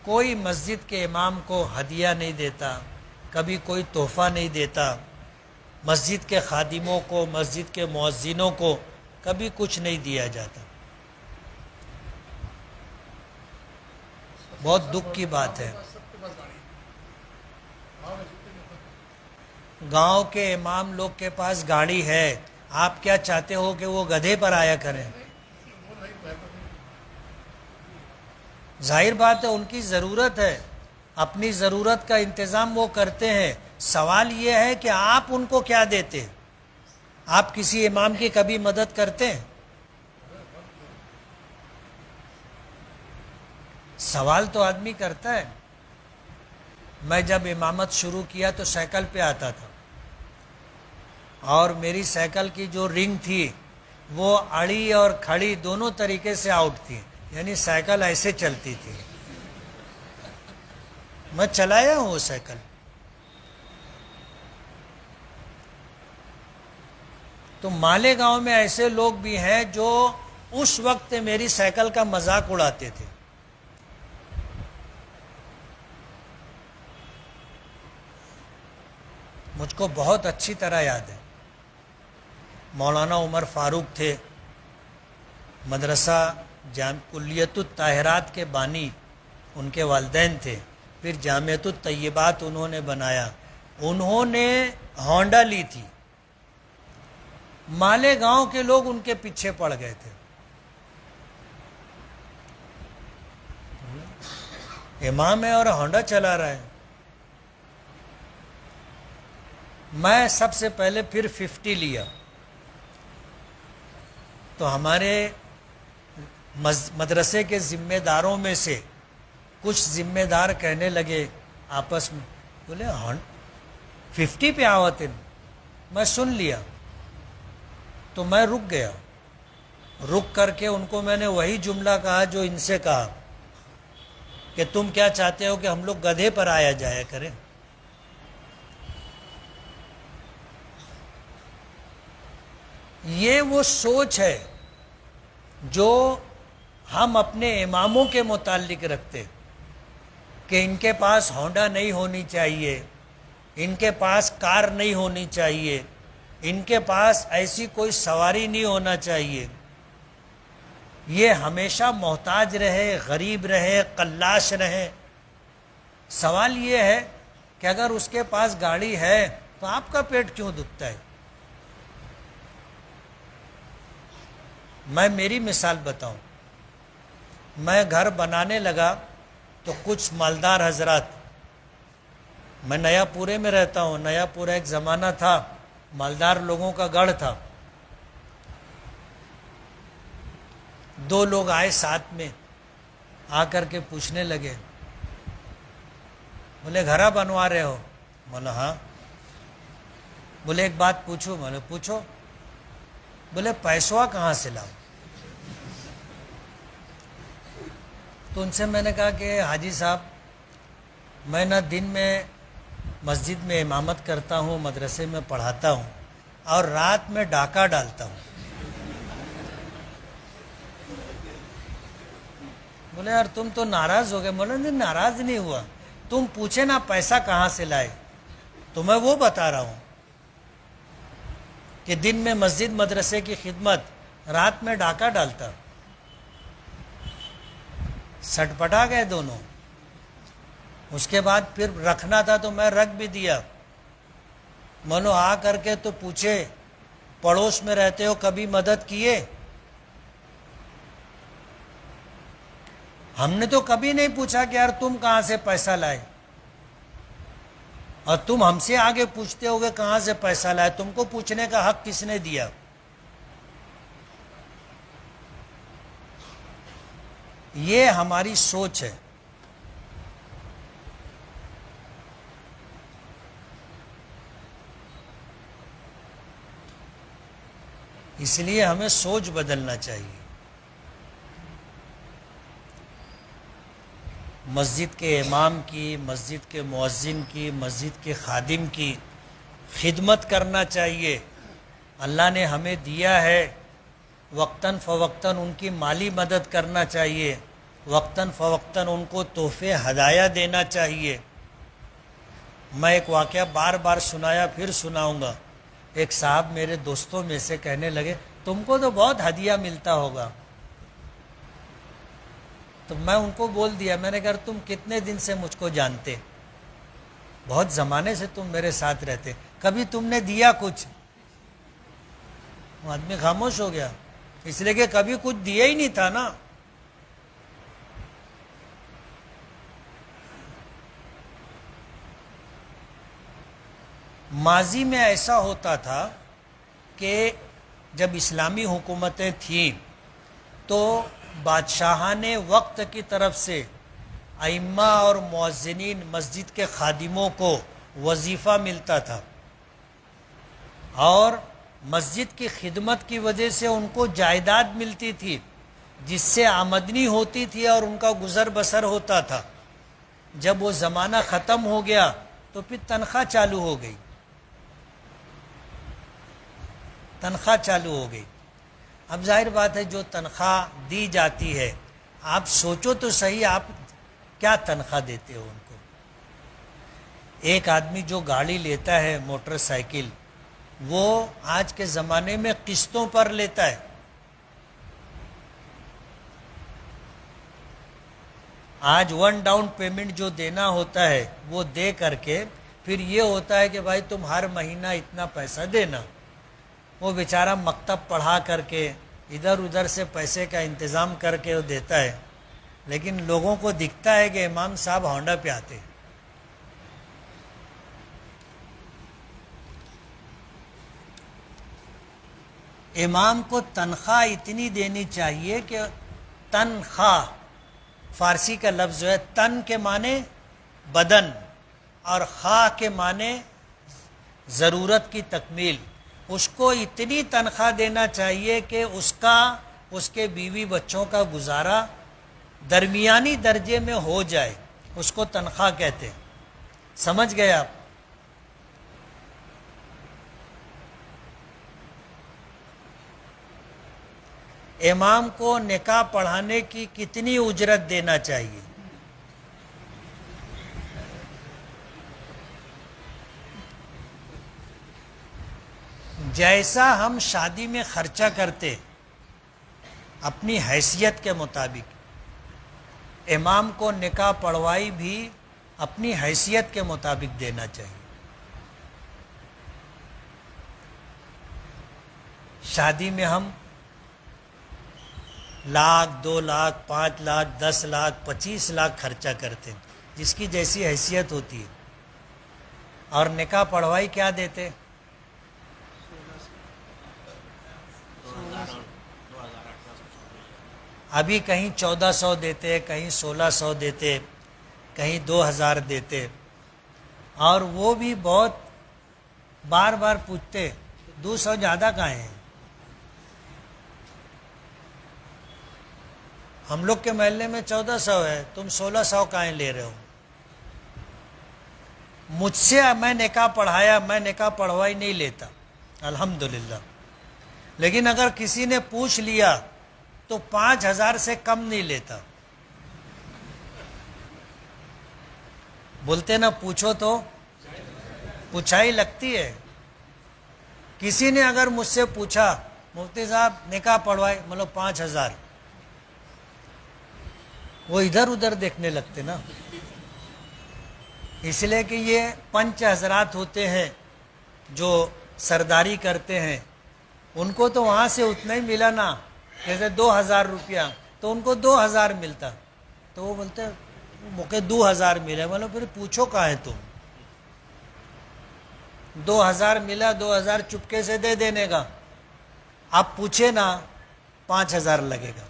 کوئی مسجد کے امام کو ہدیہ نہیں دیتا، کبھی کوئی تحفہ نہیں دیتا، مسجد کے خادموں کو، مسجد کے مؤذنوں کو کبھی کچھ نہیں دیا جاتا۔ بہت دکھ کی بات ہے۔ گاؤں کے امام لوگ کے پاس گاڑی ہے، آپ کیا چاہتے ہو کہ وہ گدھے پر آیا کریں؟ ظاہر بات ہے ان کی ضرورت ہے، اپنی ضرورت کا انتظام وہ کرتے ہیں۔ سوال یہ ہے کہ آپ ان کو کیا دیتے؟ آپ کسی امام کی کبھی مدد کرتے ہیں؟ سوال تو آدمی کرتا ہے۔ میں جب امامت شروع کیا تو سائیکل پہ آتا تھا، اور میری سائیکل کی جو رنگ تھی وہ اڑی اور کھڑی دونوں طریقے سے آؤٹ تھی، یعنی سائیکل ایسے چلتی تھی۔ میں چلایا ہوں وہ سائیکل۔ تو مالیگاؤں میں ایسے لوگ بھی ہیں جو اس وقت میری سائیکل کا مذاق اڑاتے تھے۔ مجھ کو بہت اچھی طرح یاد ہے، مولانا عمر فاروق تھے، مدرسہ کلیت الطاہرات کے بانی ان کے والدین تھے، پھر جامعۃ الطیبات انہوں نے بنایا۔ انہوں نے ہونڈا لی تھی، مالیگاؤں کے لوگ ان کے پیچھے پڑ گئے تھے۔ امام ہے اور ہونڈا چلا رہا ہے۔ میں سب سے پہلے پھر 50 لیا، تو ہمارے مدرسے کے ذمہ داروں میں سے کچھ ذمہ دار کہنے لگے آپس میں، بولے 50 پہ آوتے۔ میں سن لیا تو میں رک گیا، رک کر کے ان کو میں نے وہی جملہ کہا جو ان سے کہا کہ تم کیا چاہتے ہو کہ ہم لوگ گدھے پر آیا جایا کریں؟ یہ وہ سوچ ہے جو ہم اپنے اماموں کے متعلق رکھتے کہ ان کے پاس ہونڈا نہیں ہونی چاہیے، ان کے پاس کار نہیں ہونی چاہیے، ان کے پاس ایسی کوئی سواری نہیں ہونا چاہیے، یہ ہمیشہ محتاج رہے، غریب رہے، قلاش رہے۔ سوال یہ ہے کہ اگر اس کے پاس گاڑی ہے تو آپ کا پیٹ کیوں دکھتا ہے؟ میں میری مثال بتاؤں، میں گھر بنانے لگا تو کچھ مالدار حضرات، میں نیا پورے میں رہتا ہوں، نیا پورا ایک زمانہ تھا مالدار لوگوں کا گڑھ تھا۔ 2 لوگ آئے ساتھ میں، آ کر کے پوچھنے لگے، بولے گھرا بنوا رہے ہو؟ بولا ہاں۔ بولے ایک بات پوچھو؟ بولے پوچھو۔ بولے پیسوا کہاں سے لاؤ؟ تو ان سے میں نے کہا کہ حاجی صاحب، میں نہ دن میں مسجد میں امامت کرتا ہوں، مدرسے میں پڑھاتا ہوں، اور رات میں ڈاکہ ڈالتا ہوں۔ بولے یار تم تو ناراض ہو گئے۔ بولے نہیں، ناراض نہیں ہوا، تم پوچھے نا پیسہ کہاں سے لائے، تو میں وہ بتا رہا ہوں کہ دن میں مسجد مدرسے کی خدمت، رات میں ڈاکہ ڈالتا۔ سٹ پٹا گئے دونوں۔ اس کے بعد پھر رکھنا تھا تو میں رکھ بھی دیا۔ منو آ کر کے تو پوچھے، پڑوس میں رہتے ہو، کبھی مدد کیے؟ ہم نے تو کبھی نہیں پوچھا کہ یار تم کہاں سے پیسہ لائے، اور تم ہم سے آگے پوچھتے ہو کہ کہاں سے پیسہ لائے۔ تم کو پوچھنے کا حق کس نے دیا؟ یہ ہماری سوچ ہے۔ اس لیے ہمیں سوچ بدلنا چاہیے۔ مسجد کے امام کی، مسجد کے مؤذن کی، مسجد کے خادم کی خدمت کرنا چاہیے۔ اللہ نے ہمیں دیا ہے، وقتاً فوقتاً ان کی مالی مدد کرنا چاہیے، وقتاً فوقتاً ان کو تحفے ہدایہ دینا چاہیے. میں ایک واقعہ بار بار سنایا، پھر سناؤں گا. ایک صاحب میرے دوستوں میں سے کہنے لگے تم کو تو بہت ہدیہ ملتا ہوگا. تو میں ان کو بول دیا، میں نے کہا تم کتنے دن سے مجھ کو جانتے؟ بہت زمانے سے تم میرے ساتھ رہتے، کبھی تم نے دیا کچھ؟ وہ آدمی خاموش ہو گیا، اس لیے کہ کبھی کچھ دیا ہی نہیں تھا نا. ماضی میں ایسا ہوتا تھا کہ جب اسلامی حکومتیں تھیں تو بادشاہان وقت کی طرف سے ائمہ اور مؤذنین مسجد کے خادموں کو وظیفہ ملتا تھا، اور مسجد کی خدمت کی وجہ سے ان کو جائیداد ملتی تھی جس سے آمدنی ہوتی تھی اور ان کا گزر بسر ہوتا تھا. جب وہ زمانہ ختم ہو گیا تو پھر تنخواہ چالو ہو گئی. تنخواہ چالو ہو گئی. اب ظاہر بات ہے جو تنخواہ دی جاتی ہے، آپ سوچو تو صحیح، آپ کیا تنخواہ دیتے ہو ان کو؟ ایک آدمی جو گاڑی لیتا ہے موٹر سائیکل، وہ آج کے زمانے میں قسطوں پر لیتا ہے. آج ون ڈاؤن پیمنٹ جو دینا ہوتا ہے وہ دے کر کے پھر یہ ہوتا ہے کہ بھائی تم ہر مہینہ اتنا پیسہ دینا. وہ بیچارہ مکتب پڑھا کر کے ادھر ادھر سے پیسے کا انتظام کر کے وہ دیتا ہے، لیکن لوگوں کو دکھتا ہے کہ امام صاحب ہونڈا پہ آتے. امام کو تنخواہ اتنی دینی چاہیے کہ تنخواہ، فارسی کا لفظ جو ہے تن کے معنی بدن اور خواہ کے معنی ضرورت کی تکمیل، اس کو اتنی تنخواہ دینا چاہیے کہ اس کے بیوی بچوں کا گزارا درمیانی درجے میں ہو جائے. اس کو تنخواہ کہتے ہیں. سمجھ گئے آپ؟ امام کو نکاح پڑھانے کی کتنی اجرت دینا چاہیے؟ جیسا ہم شادی میں خرچہ کرتے اپنی حیثیت کے مطابق، امام کو نکاح پڑھوائی بھی اپنی حیثیت کے مطابق دینا چاہیے. شادی میں ہم 1,00,000 2,00,000 5,00,000 10,00,000 25,00,000 خرچہ کرتے ہیں، جس کی جیسی حیثیت ہوتی ہے. اور نکاح پڑھوائی کیا دیتے؟ ابھی کہیں 1,400 دیتے، کہیں 1,600 دیتے، کہیں 2,000 دیتے. اور وہ بھی بہت بار بار پوچھتے 200 زیادہ کہاں ہیں؟ ہم لوگ کے محلے میں 1,400 ہے، تم 1,600 کہاں لے رہے ہو؟ مجھ سے میں نکاح پڑھایا، میں نکاح پڑھوائی نہیں لیتا الحمدللہ، لیکن اگر کسی نے پوچھ لیا تو 5,000 سے کم نہیں لیتا. بولتے نا پوچھو تو پوچھائی لگتی ہے. کسی نے اگر مجھ سے پوچھا مفتی صاحب نکاح پڑھوائے، مطلب 5,000، وہ ادھر ادھر دیکھنے لگتے نا. اس لیے کہ یہ پنچ حضرات ہوتے ہیں جو سرداری کرتے ہیں، ان کو تو وہاں سے اتنا ہی ملا نا، جیسے 2,000 روپیہ تو ان کو 2,000 ملتا، تو وہ بولتے مجھے 2,000 ملے. بولو پھر پوچھو کہاں ہے تم؟ 2,000 ملا، 2,000 چپکے سے دے دینے کا. آپ پوچھے نا 5,000 لگے گا.